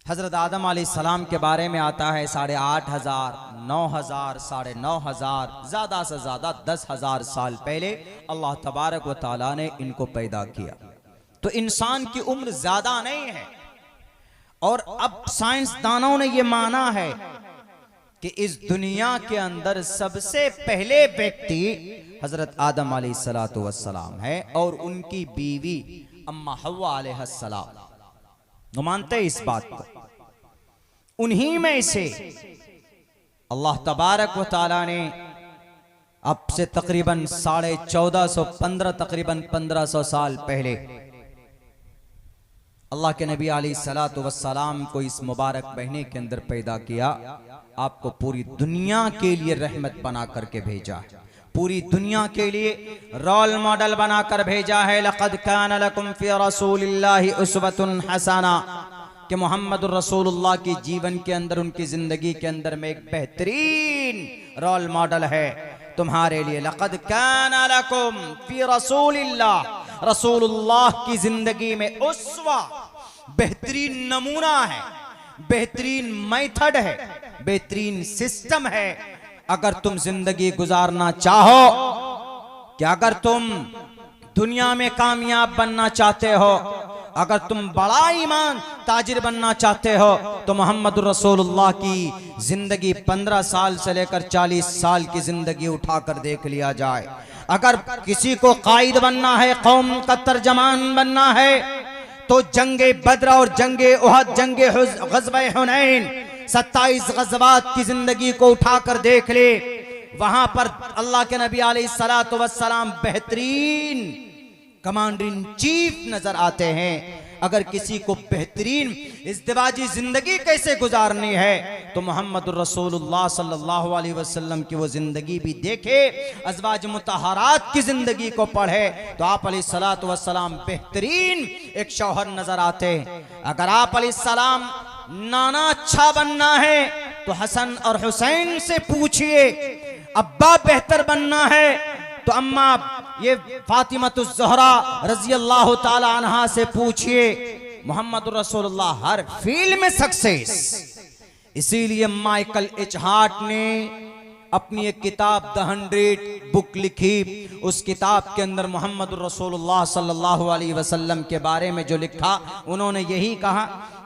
हजरत आदम अलैहिस्सलाम के बारे में आता है 8,500, 9,000, 9,500, ज़्यादा से ज़्यादा 10,000 साल पहले अल्लाह तबारक व तआला ने इनको पैदा किया। तो इंसान की उम्र ज़्यादा नहीं है। और अब साइंसदानों ने यह माना है कि इस दुनिया के अंदर सबसे पहले व्यक्ति हजरत आदम अलैहिस्सलातु वस्सलाम है और उनकी बीवी अम्मा हव्वा अलैहिस्सलाम। वो मानते हैं इस बात को। उन्हीं में से अल्लाह तबारक व तआला ने अब से तकरीबन 1415 तकरीबन 1500 साल पहले अल्लाह के नबी अलैहिस्सलातु वस्सलाम को इस मुबारक महीने के अंदर पैदा किया। आपको पूरी दुनिया के लिए रहमत बना करके भेजा है, पूरी दुनिया के लिए रोल मॉडल बनाकर भेजा है। लक़द कान लकुम फ़ी रसूलिल्लाहि उस्वतुन हसना, कि मोहम्मद रसूलुल्लाह की जीवन के अंदर, उनकी जिंदगी के अंदर में एक बेहतरीन रोल मॉडल है तुम्हारे लिए। लक़द कान लकुम फ़ी रसूलिल्लाह, रसूलुल्लाह की जिंदगी में उस्वा, बेहतरीन नमूना है, बेहतरीन मेथड है, बेहतरीन सिस्टम है। अगर तुम जिंदगी गुजारना चाहो, कि अगर तुम दुनिया में कामयाब बनना चाहते हो, अगर तुम बड़ा ईमान ताजिर बनना चाहते हो, तो मोहम्मद रसूलुल्लाह की जिंदगी 15 साल से लेकर 40 साल की जिंदगी उठाकर देख लिया जाए। अगर किसी को कायद बनना है, कौम का तर्जमान बनना है, तो जंगे बद्र और जंगे उहद, जंगे ग़ज़वे हुनैन, 27 ग़ज़वात की जिंदगी को उठाकर देख ले। वहां पर अल्लाह के नबी अलैहिस्सलातु वस्सलाम बेहतरीन कमांडर इन चीफ नजर आते हैं। अगर किसी को बेहतरीन इज़्दिवाजी जिंदगी कैसे गुजारनी है, तो मोहम्मद रसूलुल्लाह सल्लल्लाहु अलैहि वसल्लम की वो जिंदगी भी देखे, अज़वाज मुतहरात की जिंदगी को पढ़े, तो आप अलैहिस्सलातु वस्सलाम बेहतरीन एक शौहर नजर आते हैं। अगर आप अलैहिस्सलाम नाना अच्छा बनना है, तो हसन और हुसैन से पूछिए। अब्बा बेहतर बनना है, तो अम्मा ये फातिमतुज़ ज़हरा रज़ी अल्लाह ताला अन्हा से पूछिए। मोहम्मद रसूलुल्लाह हर फील्ड में सक्सेस। इसीलिए माइकल एच हार्ट ने अपनी एक किताब द 100 बुक लिखी। उस किताब के अंदर मोहम्मद रसूलुल्लाह सल्लल्लाहु अलैहि वसल्लम के बारे में जो लिखा, उन्होंने यही कहा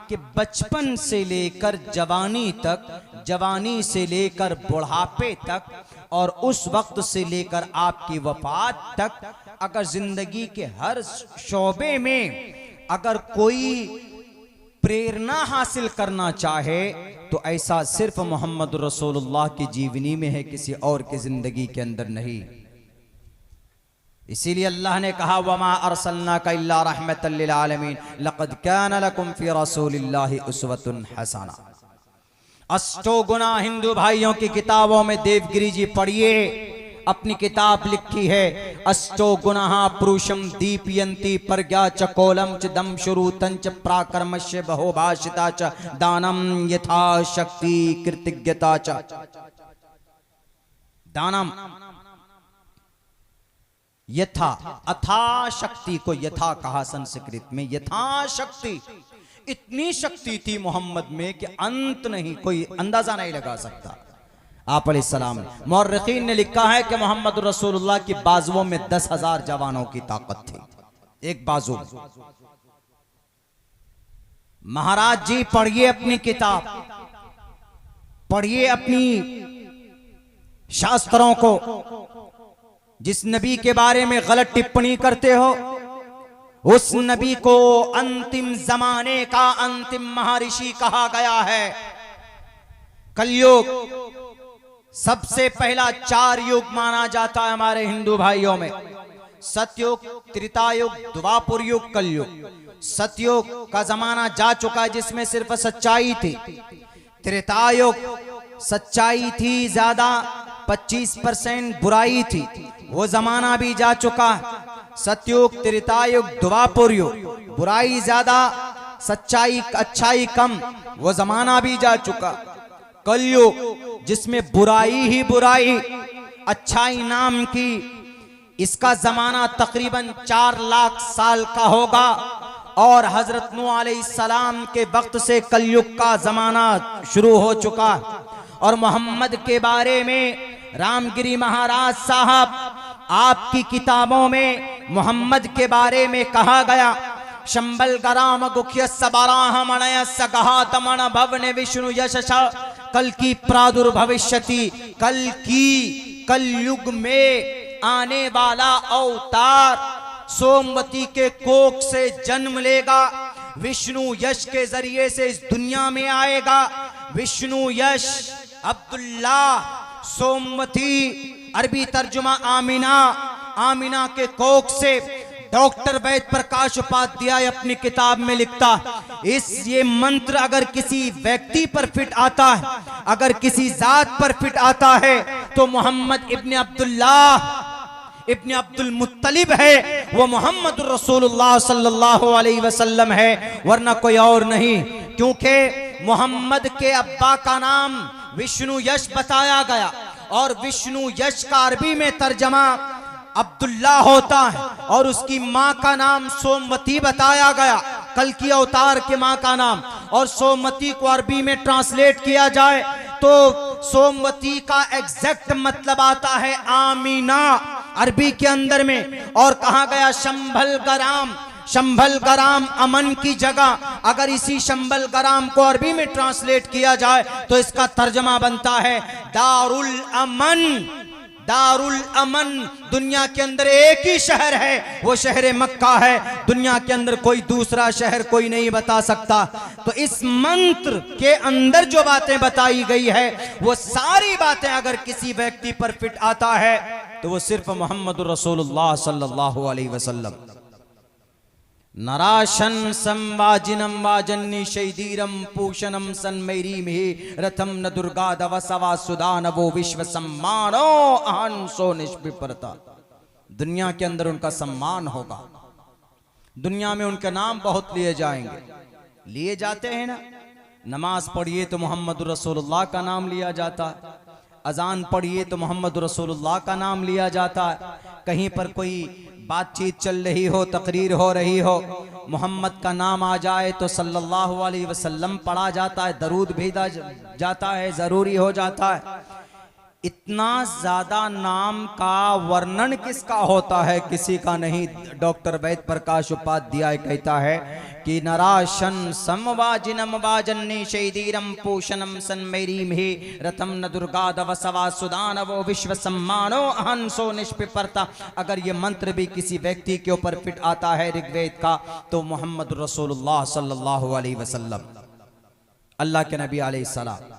कि बचपन से लेकर जवानी तक, जवानी से लेकर बुढ़ापे तक, और उस वक्त से लेकर आपकी वफात तक, अगर जिंदगी के हर शोबे में अगर कोई प्रेरणा हासिल करना चाहे, तो ऐसा सिर्फ मोहम्मद रसूलुल्लाह की जीवनी में है, किसी और की जिंदगी के अंदर नहीं। इसीलिए अल्लाह ने कहा, वमा अरसलनाका इल्ला रहमतल लिल आलमीन, लक़द कान लकुम फ़ी रसूलिल्लाहि उस्वतुन हसना। अष्टो गुना हिंदू भाइयों की किताबों में देवगिरी जी पढ़िए, अपनी किताब लिखी है, अष्टो गुणः पुरुषम दीपयन्ति प्रज्ञा च कोलम च दम शुरुतं च प्राकर्मस्य बहोभाषिता च दानम यथा शक्ति कृतज्ञता च। दानम यथा, अथा शक्ति को यथा कहा संस्कृत में, यथा शक्ति। इतनी शक्ति थी मोहम्मद में कि अंत नहीं, कोई अंदाजा नहीं लगा सकता। आप अलैहिस्सलाम, मुअर्रिखीन ने लिखा है कि मोहम्मद रसूलुल्लाह की बाजुओं में 10,000 जवानों की ताकत थी, एक बाजू। महाराज जी पढ़िए अपनी किताब, पढ़िए अपनी शास्त्रों को। जिस नबी के बारे में गलत टिप्पणी करते हो, उस नबी को अंतिम जमाने का अंतिम महर्षि कहा गया है। कलयुग सबसे पहला 4 युग माना जाता है हमारे हिंदू भाइयों में, सतयुग, त्रेतायुग, द्वापर युग, कलयुग। सतयुग का जमाना जा चुका है, जिसमें सिर्फ सच्चाई थी। त्रेतायुग सच्चाई थी ज्यादा, 25% बुराई थी, वो जमाना भी जा चुका है। सतयुग, त्रेतायुग, द्वापर युग, बुराई ज्यादा, सच्चाई अच्छाई कम, वो जमाना भी जा चुका। कलयुग जिसमें बुराई ही बुराई, अच्छाई नाम की, इसका जमाना तकरीबन 4 लाख साल का होगा। और हजरत नूह अलैहिस्सलाम के वक्त से कलयुग का जमाना शुरू हो चुका और मोहम्मद के बारे में रामगिरी महाराज साहब आपकी किताबों में मोहम्मद के बारे में कहा गया, शंबल गराम गुख्य सबराह मणय सगहात मण भवन विष्णु यशश कल की प्रादुर्भविष्यति, कल युग में आने वाला अवतार सोमवती के कोख से जन्म लेगा, विष्णु यश के जरिए से इस दुनिया में आएगा। विष्णु यश अब्दुल्ला सोमवती अरबी तर्जुमा आमिना, आमिना के कोख से। डॉक्टर वेद प्रकाश उपाध्याय अपनी किताब में लिखता, ये मंत्र अगर किसी व्यक्ति पर फिट आता है, अगर किसी जात पर फिट आता है तो मोहम्मद इब्ने अब्दुल्लाह इब्ने अब्दुल मुत्तलिब है, वो मोहम्मद रसूलुल्लाह सल्लल्लाहु अलैहि वसल्लम है, वरना कोई और नहीं। क्योंकि मोहम्मद के अब्बा का नाम विष्णु यश बताया गया और विष्णु यश का अरबी में तर्जमा अब्दुल्ला होता है और उसकी माँ का नाम सोमवती बताया गया, कल की अवतार के माँ का नाम। और सोमवती को अरबी में ट्रांसलेट किया जाए तो सोमवती का एग्जैक्ट मतलब आता है आमीना अरबी के अंदर में। और कहा गया शंभल गराम अमन की जगह, अगर इसी शंभल गराम को अरबी में ट्रांसलेट किया जाए तो इसका तर्जमा बनता है दारुल अमन। दुनिया के अंदर एक ही शहर है, वो शहर मक्का है, दुनिया के अंदर कोई दूसरा शहर कोई नहीं बता सकता। तो इस मंत्र के अंदर जो बातें बताई गई है वो सारी बातें अगर किसी व्यक्ति पर फिट आता है तो वो सिर्फ मोहम्मद रसूलुल्लाह सल्लल्लाहु अलैहि वसल्लम। नराशन संवाजिनम वाजन्नी शैदीरम पूषणम सन्मैरी में रथम न दुर्गा दवसवा सुदान वो विश्व सम्मानो अहंसो निष्पिपरता। दुनिया के अंदर उनका सम्मान होगा, दुनिया में उनके नाम बहुत लिए जाएंगे, लिए जाते हैं ना। नमाज पढ़िए तो मोहम्मद रसूलुल्लाह का नाम लिया जाता है, अजान पढ़िए तो मोहम्मद रसूलुल्लाह का नाम लिया जाता है, कहीं पर कोई बातचीत चल रही हो, तकरीर हो रही हो, मोहम्मद का नाम आ जाए तो सल्लल्लाहु अलैहि वसल्लम पढ़ा जाता है, दरूद भेजा जाता है, जरूरी हो जाता है। इतना ज्यादा नाम का वर्णन किसका होता है? किसी का नहीं। डॉक्टर वेद प्रकाश उपाध्याय कहता है कि नराशन समवाजिनम वाजन्नी शैदीरम पूषणम सन्मैरीम ही रथम न दुर्गा दवसवा सुदान वो विश्व सम्मानो अहंसो निष्पिपरता। अगर ये मंत्र भी किसी व्यक्ति के ऊपर फिट आता है ऋग्वेद का तो मोहम्मद रसूलुल्लाह सल्लल्लाहु अलैहि वसल्लम, अल्लाह के नबी अलैहि सलाम।